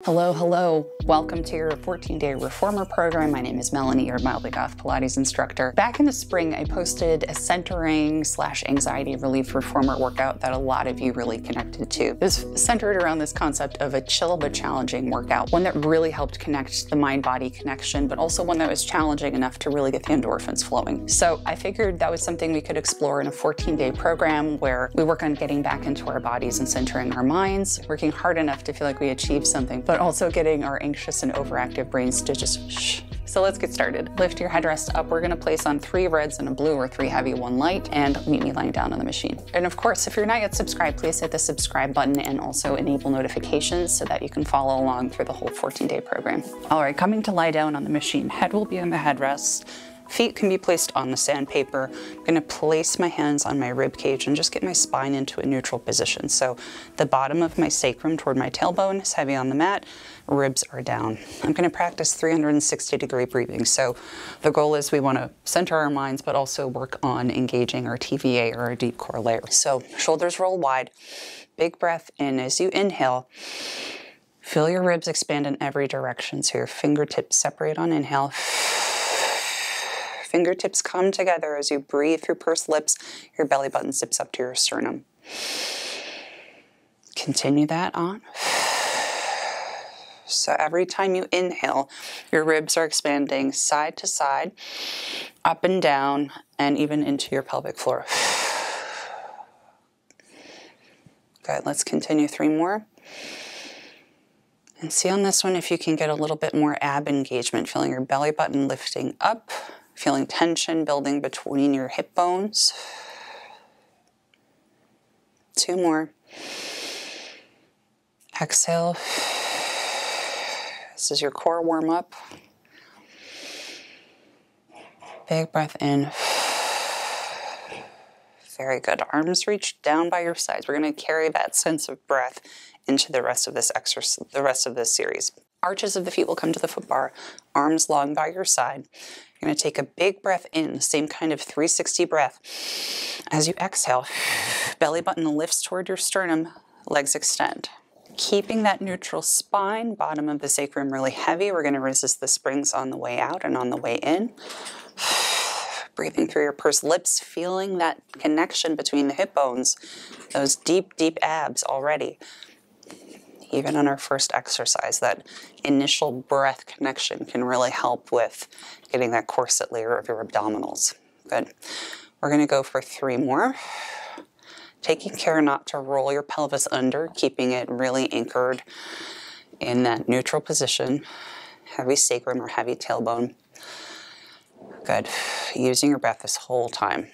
Hello, hello. Welcome to your 14-day reformer program. My name is Melanie, your mildly goth Pilates instructor. Back in the spring, I posted a centering / anxiety relief reformer workout that a lot of you really connected to. It was centered around this concept of a chill but challenging workout, one that really helped connect the mind-body connection, but also one that was challenging enough to really get the endorphins flowing. So I figured that was something we could explore in a 14-day program where we work on getting back into our bodies and centering our minds, working hard enough to feel like we achieved something, but also getting our anxious and overactive brains to just shh. So let's get started. Lift your headrest up. We're gonna place on 3 reds and a blue or 3 heavy, 1 light, and meet me lying down on the machine. And of course, if you're not yet subscribed, please hit the subscribe button and also enable notifications so that you can follow along through the whole 14-day program. All right, coming to lie down on the machine. Head will be on the headrest. Feet can be placed on the sandpaper. I'm gonna place my hands on my rib cage and just get my spine into a neutral position. So the bottom of my sacrum toward my tailbone is heavy on the mat, ribs are down. I'm gonna practice 360-degree breathing. So the goal is we wanna center our minds, but also work on engaging our TVA or our deep core layer. So shoulders roll wide, big breath in. As you inhale, feel your ribs expand in every direction. So your fingertips separate on inhale. Fingertips come together as you breathe through pursed lips. Your belly button zips up to your sternum. Continue that on. So every time you inhale, your ribs are expanding side to side, up and down, and even into your pelvic floor. Good, let's continue 3 more. And see on this one if you can get a little bit more ab engagement, feeling your belly button lifting up, feeling tension building between your hip bones. 2 more. Exhale. This is your core warm up. Big breath in. Very good. Arms reach down by your sides. We're going to carry that sense of breath into the rest of this exercise, the rest of this series. Arches of the feet will come to the foot bar, arms long by your side. You're going to take a big breath in, the same kind of 360 breath. As you exhale, belly button lifts toward your sternum, legs extend. Keeping that neutral spine, bottom of the sacrum really heavy. We're going to resist the springs on the way out and on the way in. Breathing through your pursed lips, feeling that connection between the hip bones, those deep, deep abs already. Even on our first exercise, that initial breath connection can really help with getting that corset layer of your abdominals. Good. We're going to go for 3 more. Taking care not to roll your pelvis under, keeping it really anchored in that neutral position. Heavy sacrum or heavy tailbone. Good. Using your breath this whole time.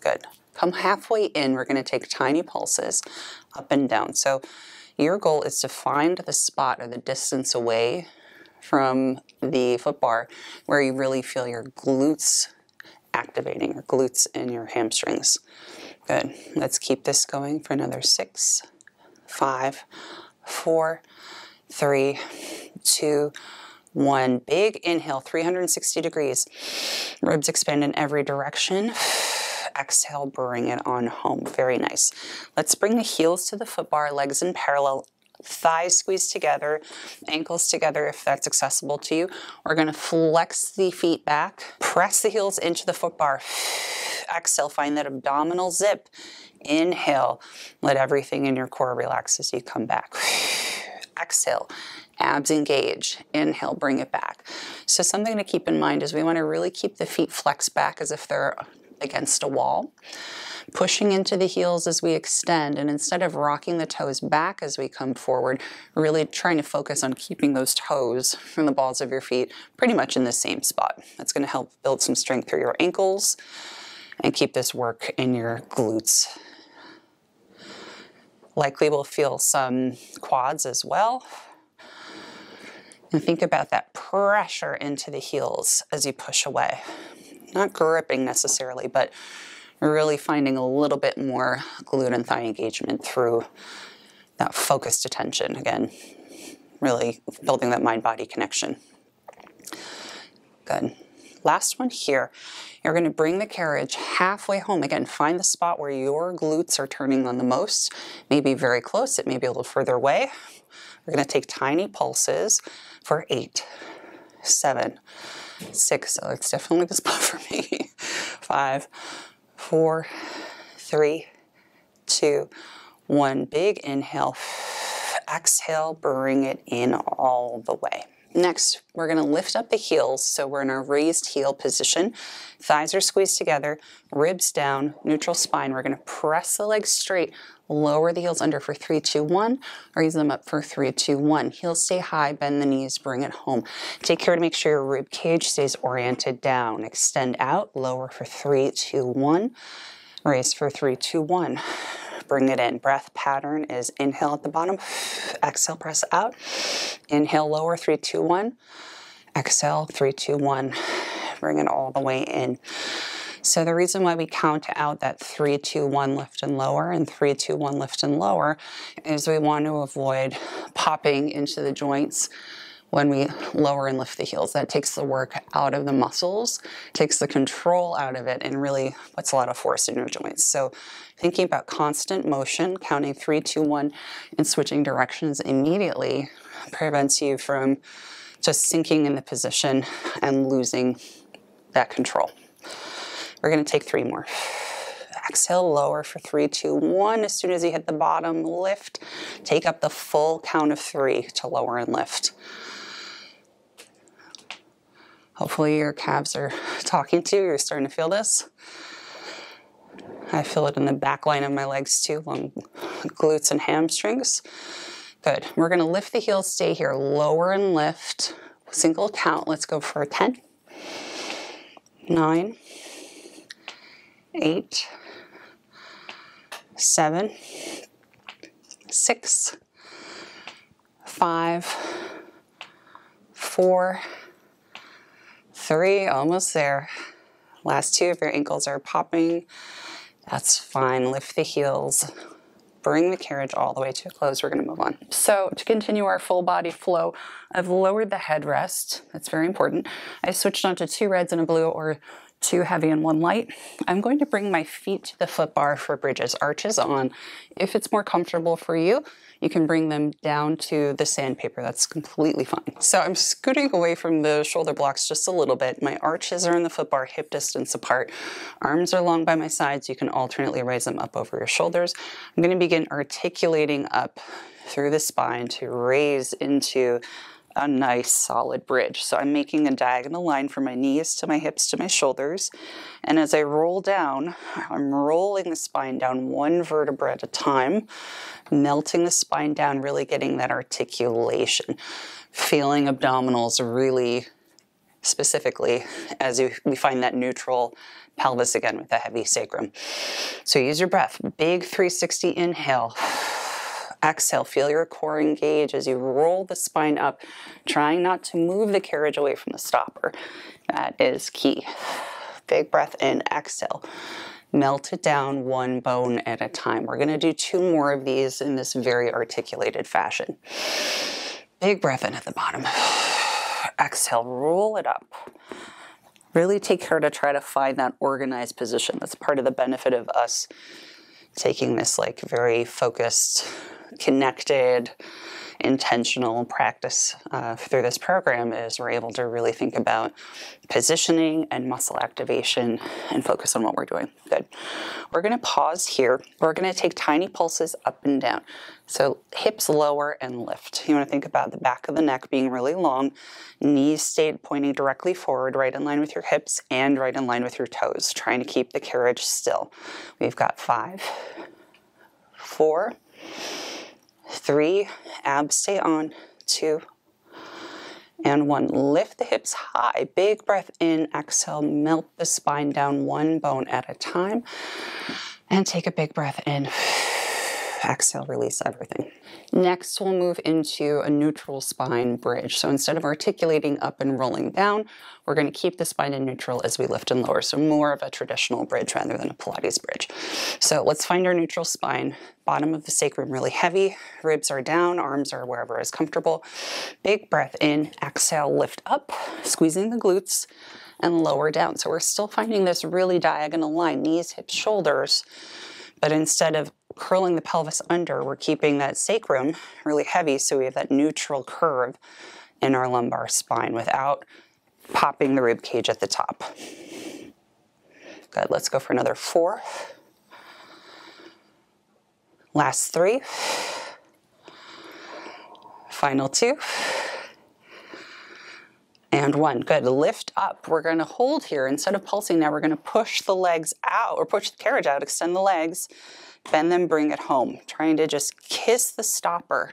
Good. Come halfway in. We're going to take tiny pulses up and down. So your goal is to find the spot or the distance away from the foot bar where you really feel your glutes activating, your glutes and your hamstrings. Good. Let's keep this going for another 6, 5, 4, 3, 2, 1. Big inhale, 360 degrees. Ribs expand in every direction. Exhale, bring it on home. Very nice. Let's bring the heels to the foot bar, legs in parallel, thighs squeeze together, ankles together if that's accessible to you. We're going to flex the feet back, press the heels into the foot bar. Exhale, find that abdominal zip. Inhale, let everything in your core relax as you come back. Exhale, abs engage. Inhale, bring it back. So something to keep in mind is we want to really keep the feet flexed back as if they're against a wall, pushing into the heels as we extend, and instead of rocking the toes back as we come forward, really trying to focus on keeping those toes from the balls of your feet pretty much in the same spot. That's going to help build some strength through your ankles and keep this work in your glutes. Likely we'll feel some quads as well. And think about that pressure into the heels as you push away. Not gripping necessarily, but really finding a little bit more glute and thigh engagement through that focused attention. Again, really building that mind-body connection. Good. Last one here. You're going to bring the carriage halfway home. Again, find the spot where your glutes are turning on the most. Maybe very close, it may be a little further away. We're going to take tiny pulses for 8, 7, 6. So it's definitely the spot for me. 5, 4, 3, 2, 1. Big inhale. Exhale, bring it in all the way. Next, we're going to lift up the heels, so we're in our raised heel position. Thighs are squeezed together, ribs down, neutral spine. We're going to press the legs straight, lower the heels under for 3, 2, 1, raise them up for 3, 2, 1. Heels stay high, bend the knees, bring it home. Take care to make sure your rib cage stays oriented down. Extend out, lower for 3, 2, 1, raise for 3, 2, 1. Bring it in. Breath pattern is inhale at the bottom, exhale, press out. Inhale, lower, 3, 2, 1. Exhale, 3, 2, 1. Bring it all the way in. So the reason why we count out that 3, 2, 1 lift and lower and 3, 2, 1 lift and lower is we want to avoid popping into the joints when we lower and lift the heels. That takes the work out of the muscles, takes the control out of it, and really puts a lot of force in your joints. So thinking about constant motion, counting 3, 2, 1, and switching directions immediately prevents you from just sinking in the position and losing that control. We're going to take 3 more. Exhale, lower for 3, 2, 1. As soon as you hit the bottom, lift. Take up the full count of 3 to lower and lift. Hopefully your calves are talking to you. You're starting to feel this. I feel it in the back line of my legs too, along glutes and hamstrings. Good. We're going to lift the heels, stay here, lower and lift. Single count. Let's go for 10, 9, 8, 7, 6, 5, 4, 3, almost there. Last 2, if your ankles are popping, that's fine. Lift the heels. Bring the carriage all the way to a close. We're going to move on. So to continue our full body flow, I've lowered the headrest. That's very important. I switched on to 2 reds and a blue, or 2 heavy and 1 light. I'm going to bring my feet to the foot bar for bridges, arches on. If it's more comfortable for you, you can bring them down to the sandpaper. That's completely fine. So I'm scooting away from the shoulder blocks just a little bit. My arches are in the foot bar, hip distance apart. Arms are long by my sides. You can alternately raise them up over your shoulders. I'm going to begin articulating up through the spine to raise into a nice solid bridge. So I'm making a diagonal line from my knees to my hips to my shoulders. And as I roll down, I'm rolling the spine down 1 vertebra at a time, melting the spine down, really getting that articulation, feeling abdominals really specifically as we find that neutral pelvis again with the heavy sacrum. So use your breath. Big 360 inhale. Exhale, feel your core engage as you roll the spine up, trying not to move the carriage away from the stopper. That is key. Big breath in, exhale. Melt it down 1 bone at a time. We're going to do 2 more of these in this very articulated fashion. Big breath in at the bottom. Exhale, roll it up. Really take care to try to find that organized position. That's part of the benefit of us taking this like very focused, connected, intentional practice through this program is we're able to really think about positioning and muscle activation and focus on what we're doing. Good. We're going to pause here. We're going to take tiny pulses up and down. So hips lower and lift. You want to think about the back of the neck being really long, knees stay pointing directly forward, right in line with your hips and right in line with your toes, trying to keep the carriage still. We've got 5, 4, 3, abs stay on, 2, and 1. Lift the hips high, big breath in, exhale, melt the spine down 1 bone at a time, and take a big breath in. Exhale, release everything. Next, we'll move into a neutral spine bridge. So instead of articulating up and rolling down, we're going to keep the spine in neutral as we lift and lower. So more of a traditional bridge rather than a Pilates bridge. So let's find our neutral spine. Bottom of the sacrum really heavy. Ribs are down, arms are wherever is comfortable. Big breath in, exhale, lift up, squeezing the glutes, and lower down. So we're still finding this really diagonal line, knees, hips, shoulders. But instead of curling the pelvis under, we're keeping that sacrum really heavy so we have that neutral curve in our lumbar spine without popping the rib cage at the top. Good, let's go for another 4. Last 3. Final 2. And 1. Good. Lift up. We're going to hold here. Instead of pulsing now, we're going to push the legs out, or push the carriage out, extend the legs, bend them, bring it home. Trying to just kiss the stopper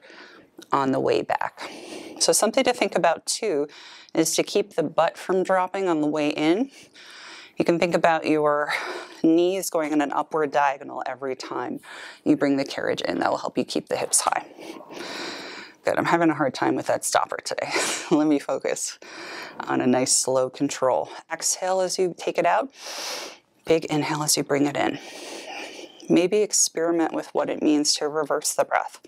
on the way back. So something to think about too is to keep the butt from dropping on the way in. You can think about your knees going in an upward diagonal every time you bring the carriage in. That will help you keep the hips high. Good. I'm having a hard time with that stopper today. Let me focus on a nice slow control. Exhale as you take it out. Big inhale as you bring it in. Maybe experiment with what it means to reverse the breath.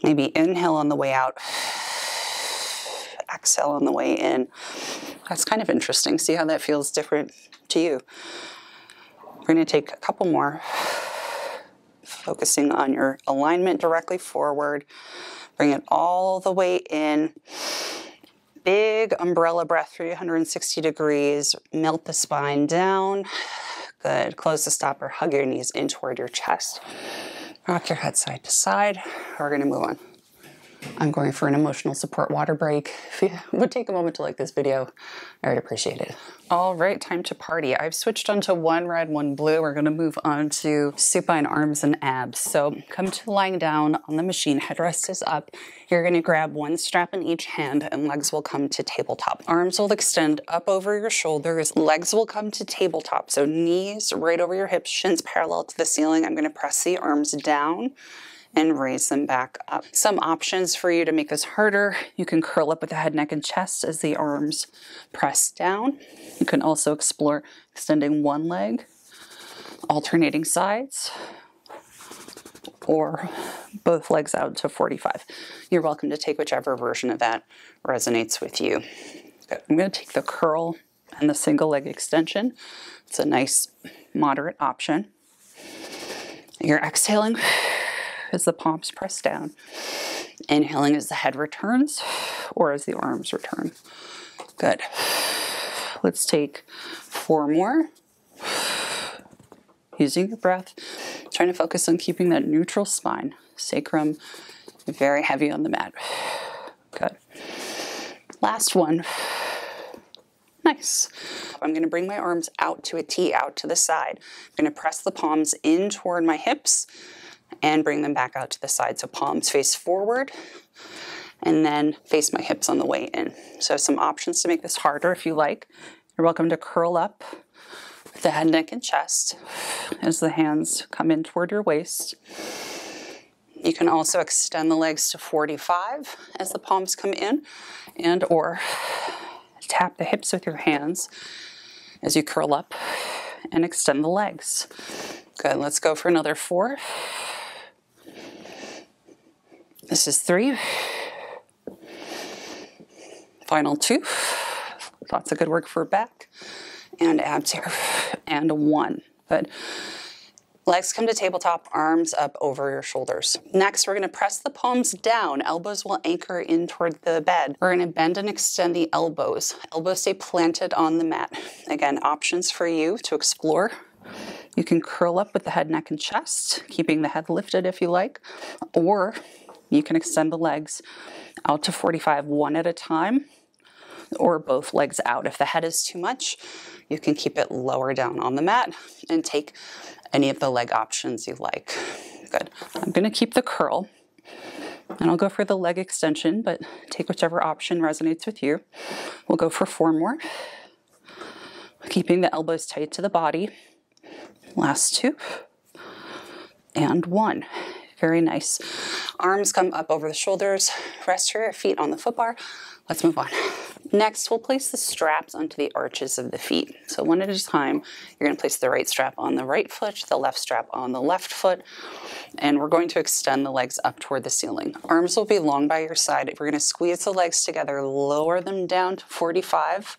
Maybe inhale on the way out. Exhale on the way in. That's kind of interesting. See how that feels different to you. We're going to take a couple more. Focusing on your alignment directly forward. Bring it all the way in. Big umbrella breath, 360 degrees. Melt the spine down. Good. Close the stopper. Hug your knees in toward your chest. Rock your head side to side. We're going to move on. I'm going for an emotional support water break. If you would take a moment to like this video, I would appreciate it. All right, time to party. I've switched onto 1 red, 1 blue. We're gonna move on to supine arms and abs. So come to lying down on the machine, headrest is up. You're gonna grab 1 strap in each hand and legs will come to tabletop. Arms will extend up over your shoulders, legs will come to tabletop. So knees right over your hips, shins parallel to the ceiling. I'm gonna press the arms down and raise them back up. Some options for you to make this harder. You can curl up with the head, neck, and chest as the arms press down. You can also explore extending 1 leg, alternating sides, or both legs out to 45. You're welcome to take whichever version of that resonates with you. Good. I'm going to take the curl and the single leg extension. It's a nice moderate option. You're exhaling as the palms press down. Inhaling as the head returns or as the arms return. Good. Let's take 4 more. Using your breath, trying to focus on keeping that neutral spine. Sacrum very heavy on the mat. Good. Last one. Nice. I'm going to bring my arms out to a T, out to the side. I'm going to press the palms in toward my hips and bring them back out to the side. So palms face forward and then face my hips on the way in. So some options to make this harder if you like. You're welcome to curl up with the head, neck, and chest as the hands come in toward your waist. You can also extend the legs to 45 as the palms come in, and or tap the hips with your hands as you curl up and extend the legs. Good, let's go for another 4. This is 3. Final 2. Lots of good work for back and abs here. And 1. Good. Legs come to tabletop, arms up over your shoulders. Next, we're going to press the palms down. Elbows will anchor in toward the bed. We're going to bend and extend the elbows. Elbows stay planted on the mat. Again, options for you to explore. You can curl up with the head, neck, and chest, keeping the head lifted if you like, or you can extend the legs out to 45, 1 at a time, or both legs out. If the head is too much, you can keep it lower down on the mat and take any of the leg options you like. Good. I'm going to keep the curl, and I'll go for the leg extension, but take whichever option resonates with you. We'll go for 4 more, keeping the elbows tight to the body. Last 2, and 1. Very nice. Arms come up over the shoulders. Rest your feet on the foot bar. Let's move on. Next, we'll place the straps onto the arches of the feet. So 1 at a time, you're going to place the right strap on the right foot, the left strap on the left foot, and we're going to extend the legs up toward the ceiling. Arms will be long by your side. We're going to squeeze the legs together, lower them down to 45,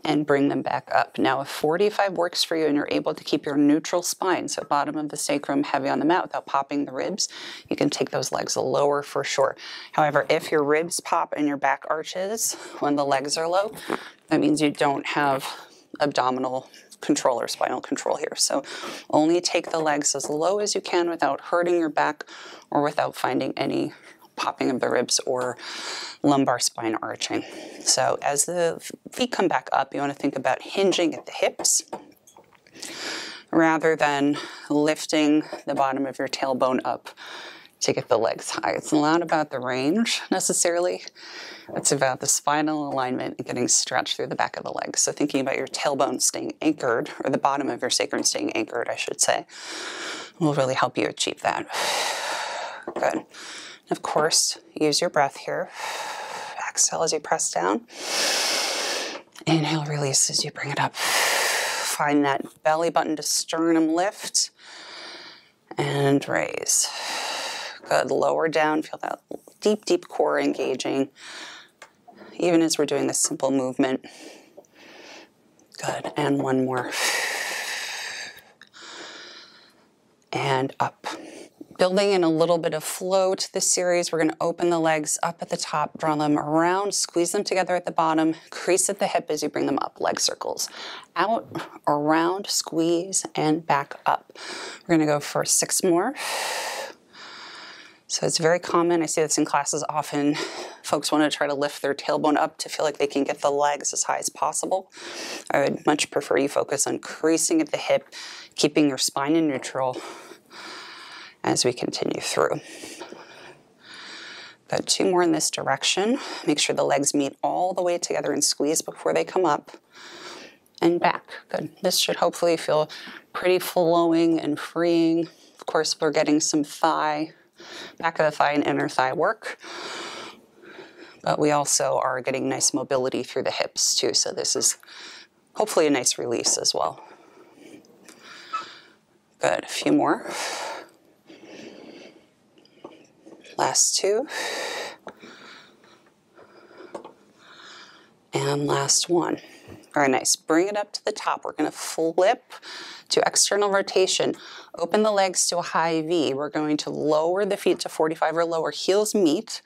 and bring them back up. Now, if 45 works for you and you're able to keep your neutral spine, so bottom of the sacrum heavy on the mat without popping the ribs, you can take those legs lower for sure. However, if your ribs pop and your back arches when the legs are low, that means you don't have abdominal control or spinal control here. So only take the legs as low as you can without hurting your back or without finding any popping of the ribs or lumbar spine arching. So as the feet come back up, you want to think about hinging at the hips rather than lifting the bottom of your tailbone up to get the legs high. It's not about the range necessarily. It's about the spinal alignment and getting stretched through the back of the legs. So thinking about your tailbone staying anchored, or the bottom of your sacrum staying anchored, I should say, will really help you achieve that. Good. Of course, use your breath here. Exhale as you press down. Inhale, release as you bring it up. Find that belly button to sternum lift and raise. Good. Lower down. Feel that deep, deep core engaging, even as we're doing this simple movement. Good. And one more. And up. Building in a little bit of flow to this series, we're going to open the legs up at the top, draw them around, squeeze them together at the bottom, crease at the hip as you bring them up, leg circles. Out, around, squeeze, and back up. We're going to go for 6 more. So it's very common, I see this in classes often, folks want to try to lift their tailbone up to feel like they can get the legs as high as possible. I would much prefer you focus on creasing at the hip, keeping your spine in neutral as we continue through. Got 2 more in this direction. Make sure the legs meet all the way together and squeeze before they come up and back. Good. This should hopefully feel pretty flowing and freeing. Of course, we're getting some thigh, back of the thigh and inner thigh work, but we also are getting nice mobility through the hips too. So this is hopefully a nice release as well. Good. A few more. Last 2. And last 1. Very nice. Bring it up to the top. We're going to flip to external rotation. Open the legs to a high V. We're going to lower the feet to 45 or lower. Heels meet,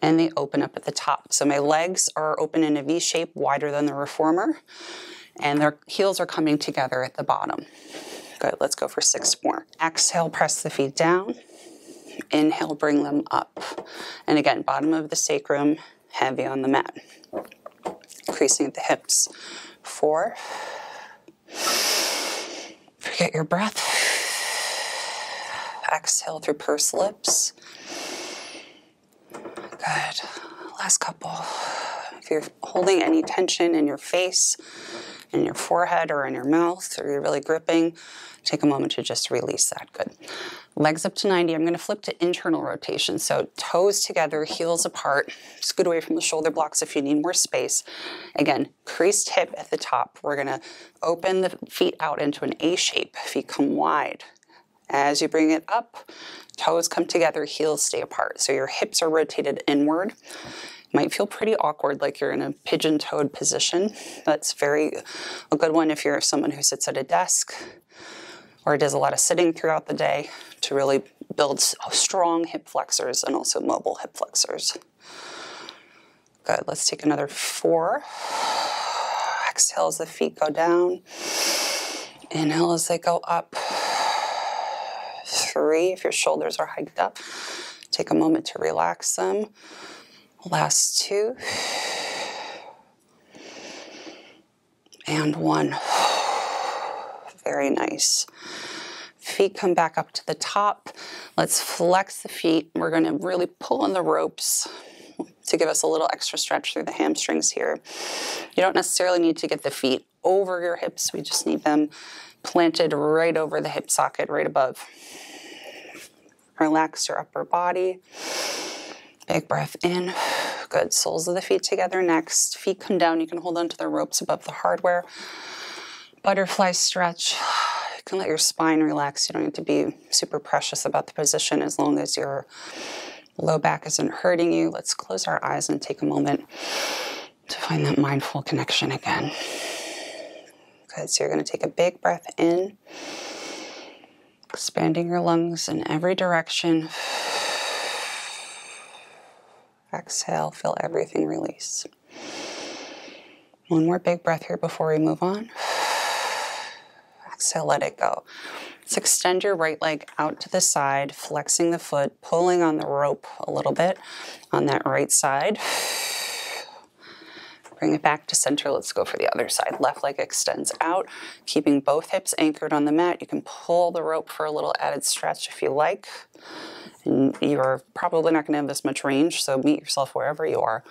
and they open up at the top. So my legs are open in a V shape, wider than the reformer, and their heels are coming together at the bottom. Good. Let's go for 6 more. Exhale, press the feet down. Inhale, bring them up. And again, bottom of the sacrum, heavy on the mat. Creasing at the hips. 4. Forget your breath. Exhale through pursed lips. Good. Last couple. If you're holding any tension in your face, in your forehead, or in your mouth, or you're really gripping, take a moment to just release that. Good. Legs up to 90. I'm going to flip to internal rotation. So toes together, heels apart. Scoot away from the shoulder blocks if you need more space. Again, creased hip at the top. We're going to open the feet out into an A shape. Feet come wide. As you bring it up, toes come together, heels stay apart. So your hips are rotated inward. Might feel pretty awkward, like you're in a pigeon-toed position. That's a good one if you're someone who sits at a desk or does a lot of sitting throughout the day, to really build strong hip flexors and also mobile hip flexors. Good. Let's take another 4. Exhale as the feet go down. Inhale as they go up. 3. If your shoulders are hiked up, take a moment to relax them. Last 2. And 1. Very nice. Feet come back up to the top. Let's flex the feet. We're going to really pull on the ropes to give us a little extra stretch through the hamstrings here. You don't necessarily need to get the feet over your hips. We just need them planted right over the hip socket, right above. Relax your upper body. Big breath in. Good. Soles of the feet together next. Feet come down. You can hold onto the ropes above the hardware. Butterfly stretch. You can let your spine relax. You don't need to be super precious about the position as long as your low back isn't hurting you. Let's close our eyes and take a moment to find that mindful connection again. Good, so you're going to take a big breath in, expanding your lungs in every direction. Exhale, feel everything release. One more big breath here before we move on. Exhale, let it go. Let's extend your right leg out to the side, flexing the foot, pulling on the rope a little bit on that right side. Bring it back to center. Let's go for the other side. Left leg extends out, keeping both hips anchored on the mat. You can pull the rope for a little added stretch if you like. And you're probably not going to have this much range, so meet yourself wherever you are.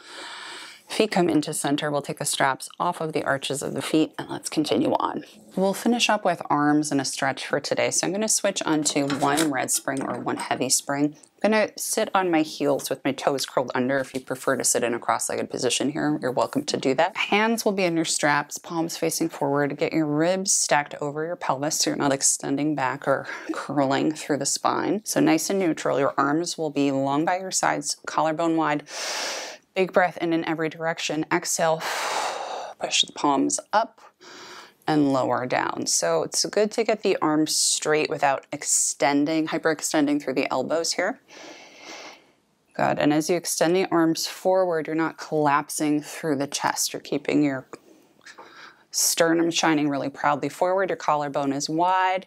Feet come into center. We'll take the straps off of the arches of the feet and let's continue on. We'll finish up with arms and a stretch for today. So I'm going to switch onto one red spring or one heavy spring. I'm going to sit on my heels with my toes curled under. If you prefer to sit in a cross-legged position here, you're welcome to do that. Hands will be in your straps, palms facing forward. Get your ribs stacked over your pelvis so you're not extending back or curling through the spine. So nice and neutral. Your arms will be long by your sides, collarbone wide. Big breath in every direction. Exhale, push the palms up and lower down. So it's good to get the arms straight without extending, hyperextending through the elbows here. Good. And as you extend the arms forward, you're not collapsing through the chest. You're keeping your sternum shining really proudly forward. Your collarbone is wide,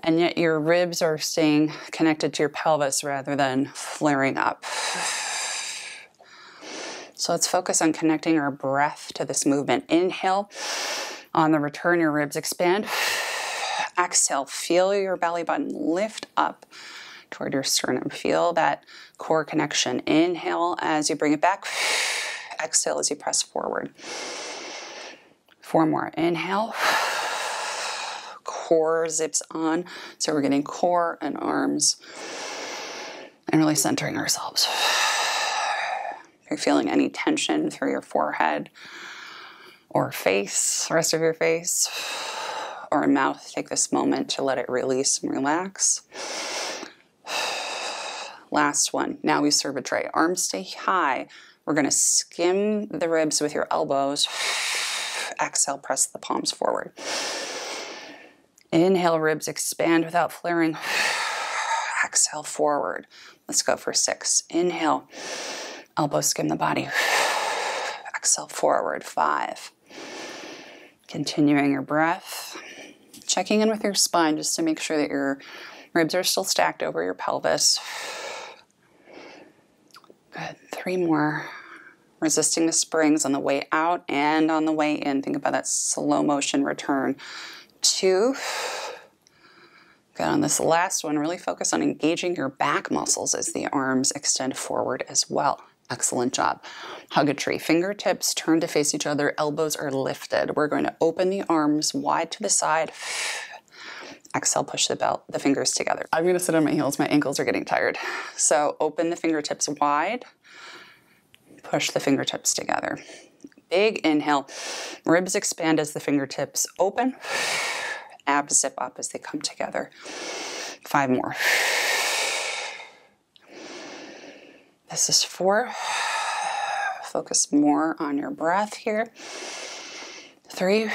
and yet your ribs are staying connected to your pelvis rather than flaring up. So let's focus on connecting our breath to this movement. Inhale. On the return, your ribs expand. Exhale, feel your belly button lift up toward your sternum. Feel that core connection. Inhale as you bring it back. Exhale as you press forward. 4 more. Inhale. Core zips on. So we're getting core and arms and really centering ourselves. If you're feeling any tension through your forehead or face, rest of your face, or mouth, take this moment to let it release and relax. Last one. Now we serve a tray. Arms stay high. We're going to skim the ribs with your elbows. Exhale, press the palms forward. Inhale, ribs expand without flaring. Exhale, forward. Let's go for 6. Inhale. Elbows skim the body. Exhale, forward. 5. Continuing your breath. Checking in with your spine just to make sure that your ribs are still stacked over your pelvis. Good. 3 more. Resisting the springs on the way out and on the way in. Think about that slow motion return. 2. Good. On this last one, really focus on engaging your back muscles as the arms extend forward as well. Excellent job. Hug a tree. Fingertips turn to face each other. Elbows are lifted. We're going to open the arms wide to the side. Exhale, push the fingers together. I'm going to sit on my heels. My ankles are getting tired. So open the fingertips wide. Push the fingertips together. Big inhale. Ribs expand as the fingertips open. Abs zip up as they come together. 5 more. This is 4. Focus more on your breath here. 3.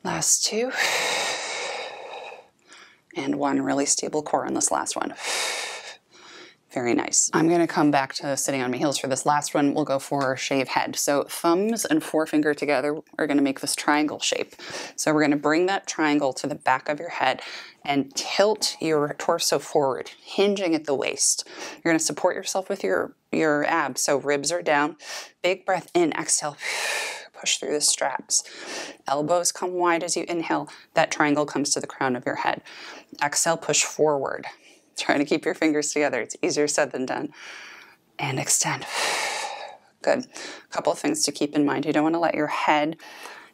Last 2. And 1. Really stable core on this last one. Very nice. I'm going to come back to sitting on my heels for this last one. We'll go for shave head. So thumbs and forefinger together are going to make this triangle shape. So we're going to bring that triangle to the back of your head and tilt your torso forward, hinging at the waist. You're going to support yourself with your abs. So ribs are down. Big breath in. Exhale. Push through the straps. Elbows come wide as you inhale. That triangle comes to the crown of your head. Exhale, push forward. Try to keep your fingers together. It's easier said than done. And extend. Good. A couple of things to keep in mind. You don't want to let your head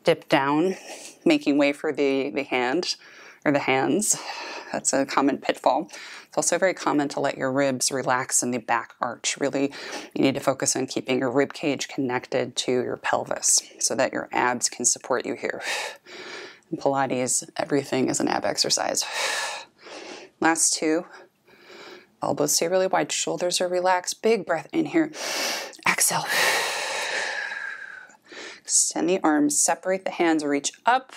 dip down, making way for the hand or the hands. That's a common pitfall. It's also very common to let your ribs relax in the back arch. Really, you need to focus on keeping your rib cage connected to your pelvis so that your abs can support you here. In Pilates, everything is an ab exercise. Last 2. Elbows stay really wide, shoulders are relaxed. Big breath in here. Exhale. Extend the arms, separate the hands, reach up.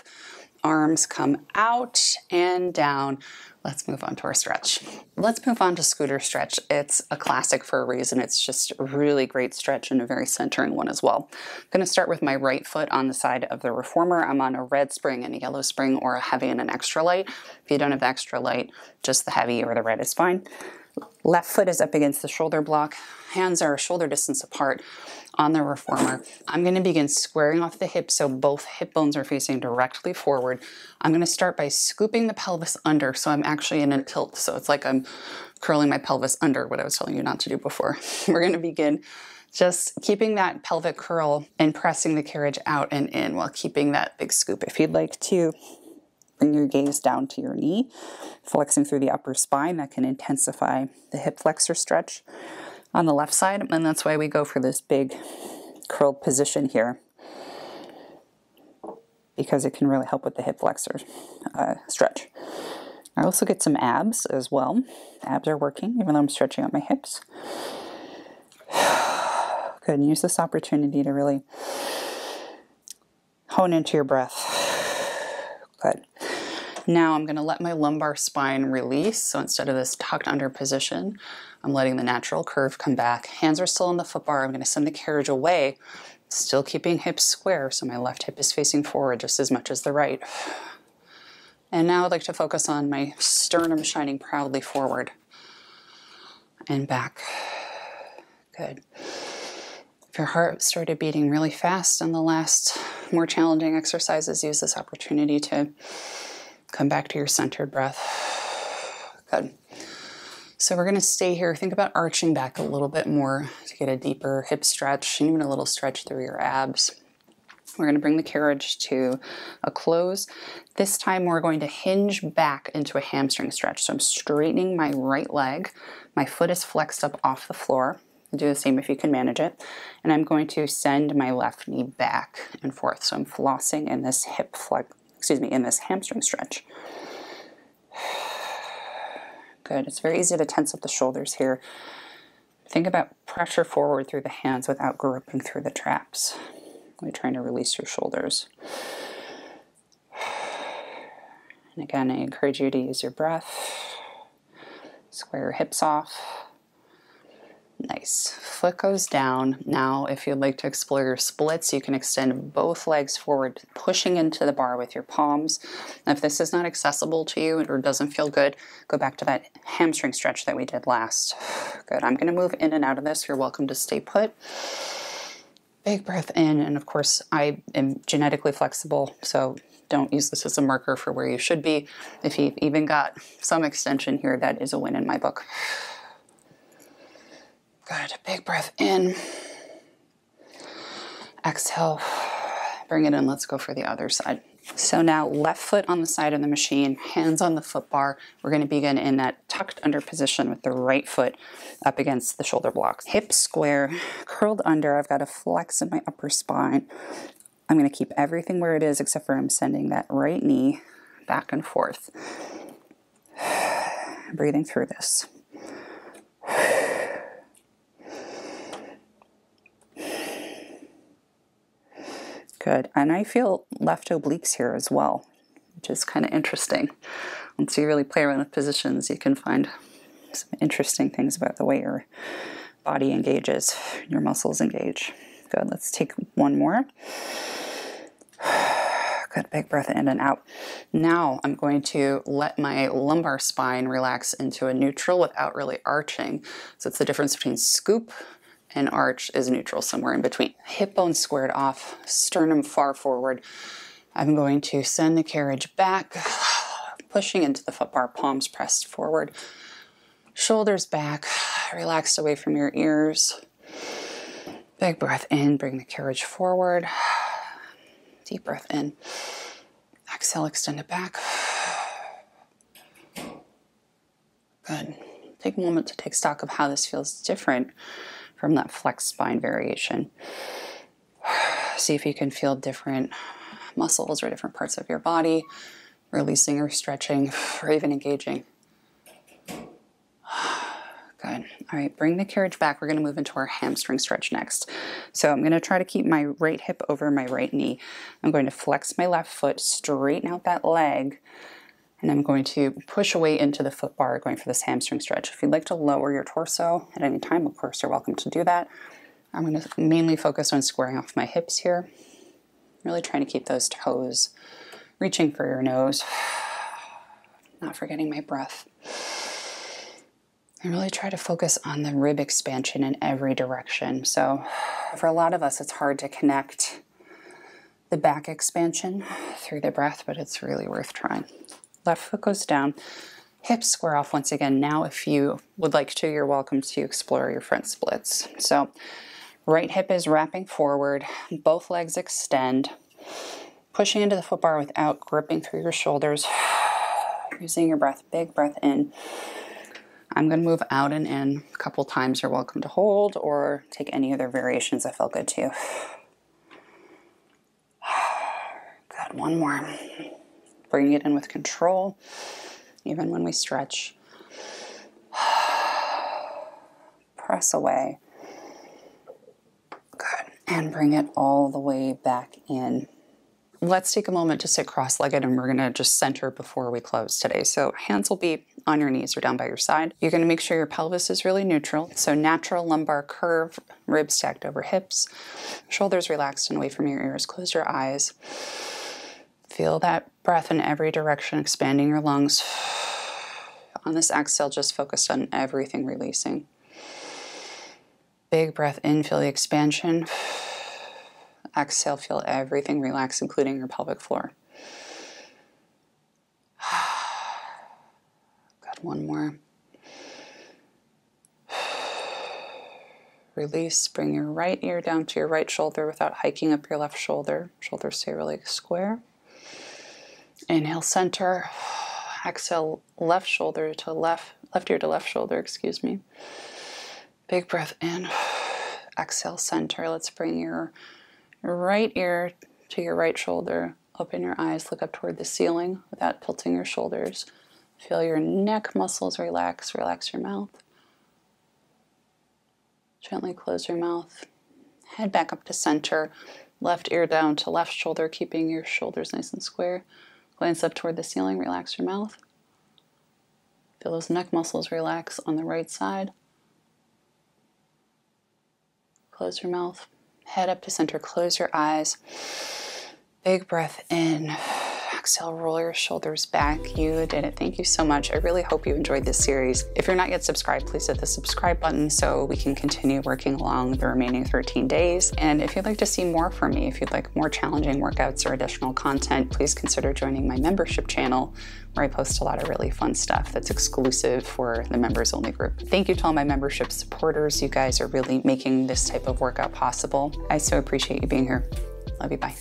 Arms come out and down. Let's move on to our stretch. Let's move on to scooter stretch. It's a classic for a reason. It's just a really great stretch and a very centering one as well. I'm going to start with my right foot on the side of the reformer. I'm on a red spring and a yellow spring, or a heavy and an extra light. If you don't have the extra light, just the heavy or the red is fine. Left foot is up against the shoulder block. Hands are shoulder distance apart on the reformer. I'm going to begin squaring off the hips so both hip bones are facing directly forward. I'm going to start by scooping the pelvis under, so I'm actually in a tilt. So it's like I'm curling my pelvis under, what I was telling you not to do before. We're going to begin just keeping that pelvic curl and pressing the carriage out and in while keeping that big scoop. If you'd like to bring your gaze down to your knee, flexing through the upper spine, that can intensify the hip flexor stretch on the left side, and that's why we go for this big curled position here, because it can really help with the hip flexor stretch. I also get some abs as well. Abs are working even though I'm stretching out my hips. Good, and use this opportunity to really hone into your breath. Good. Now I'm going to let my lumbar spine release. So instead of this tucked under position, I'm letting the natural curve come back. Hands are still on the foot bar. I'm going to send the carriage away, still keeping hips square. So my left hip is facing forward just as much as the right. And now I'd like to focus on my sternum shining proudly forward and back. Good. If your heart started beating really fast on the last more challenging exercises, use this opportunity to come back to your centered breath. Good. So we're going to stay here. Think about arching back a little bit more to get a deeper hip stretch, and even a little stretch through your abs. We're going to bring the carriage to a close. This time we're going to hinge back into a hamstring stretch. So I'm straightening my right leg. My foot is flexed up off the floor. Do the same if you can manage it. And I'm going to send my left knee back and forth. So I'm flossing in this in this hamstring stretch. Good. It's very easy to tense up the shoulders here. Think about pressure forward through the hands without gripping through the traps. We're trying to release your shoulders. And again, I encourage you to use your breath. Square your hips off. Nice. Foot goes down. Now, if you'd like to explore your splits, you can extend both legs forward, pushing into the bar with your palms. Now, if this is not accessible to you or doesn't feel good, go back to that hamstring stretch that we did last. Good. I'm going to move in and out of this. You're welcome to stay put. Big breath in. And of course, I am genetically flexible, so don't use this as a marker for where you should be. If you've even got some extension here, that is a win in my book. Good. Big breath in. Exhale. Bring it in. Let's go for the other side. So now left foot on the side of the machine, hands on the foot bar. We're going to begin in that tucked under position with the right foot up against the shoulder blocks. Hips square, curled under. I've got a flex in my upper spine. I'm going to keep everything where it is except for I'm sending that right knee back and forth. Breathing through this. Good. And I feel left obliques here as well, which is kind of interesting. Once you really play around with positions, you can find some interesting things about the way your body engages, your muscles engage. Good. Let's take one more. Good. Big breath in and out. Now I'm going to let my lumbar spine relax into a neutral without really arching. So it's the difference between scoop and arch is neutral, somewhere in between. Hip bones squared off, sternum far forward. I'm going to send the carriage back, pushing into the foot bar, palms pressed forward. Shoulders back, relaxed away from your ears. Big breath in, bring the carriage forward. Deep breath in. Exhale, extend it back. Good. Take a moment to take stock of how this feels different from that flexed spine variation. See if you can feel different muscles or different parts of your body, releasing or stretching, or even engaging. Good. All right, bring the carriage back. We're going to move into our hamstring stretch next. So I'm going to try to keep my right hip over my right knee. I'm going to flex my left foot, straighten out that leg, and I'm going to push away into the foot bar, going for this hamstring stretch. If you'd like to lower your torso at any time, of course, you're welcome to do that. I'm going to mainly focus on squaring off my hips here. Really trying to keep those toes reaching for your nose. Not forgetting my breath. And really try to focus on the rib expansion in every direction. So for a lot of us, it's hard to connect the back expansion through the breath, but it's really worth trying. Left foot goes down, hips square off once again. Now, if you would like to, you're welcome to explore your front splits. So right hip is wrapping forward, both legs extend, pushing into the foot bar without gripping through your shoulders, using your breath, big breath in. I'm going to move out and in a couple times. You're welcome to hold or take any other variations that felt good to you. Good, one more. Bringing it in with control, even when we stretch. Press away. Good, and bring it all the way back in. Let's take a moment to sit cross-legged, and we're going to just center before we close today. So hands will be on your knees or down by your side. You're going to make sure your pelvis is really neutral. So natural lumbar curve, ribs stacked over hips, shoulders relaxed and away from your ears. Close your eyes. Feel that breath in every direction, expanding your lungs. On this exhale, just focus on everything releasing. Big breath in, feel the expansion. Exhale, feel everything relax, including your pelvic floor. Good, one more. Release, bring your right ear down to your right shoulder without hiking up your left shoulder. Shoulders stay really square. Inhale, center. Exhale, left shoulder to left ear to left shoulder, excuse me. Big breath in. Exhale, center. Let's bring your right ear to your right shoulder. Open your eyes, look up toward the ceiling without tilting your shoulders. Feel your neck muscles relax. Relax your mouth. Gently close your mouth. Head back up to center. Left ear down to left shoulder, keeping your shoulders nice and square. Glance up toward the ceiling. Relax your mouth. Feel those neck muscles relax on the right side. Close your mouth. Head up to center, close your eyes. Big breath in. Exhale, roll your shoulders back. You did it. Thank you so much. I really hope you enjoyed this series. If you're not yet subscribed, please hit the subscribe button so we can continue working along the remaining 13 days. And if you'd like to see more from me, if you'd like more challenging workouts or additional content, please consider joining my membership channel, where I post a lot of really fun stuff that's exclusive for the members only group. Thank you to all my membership supporters. You guys are really making this type of workout possible. I so appreciate you being here. Love you, bye.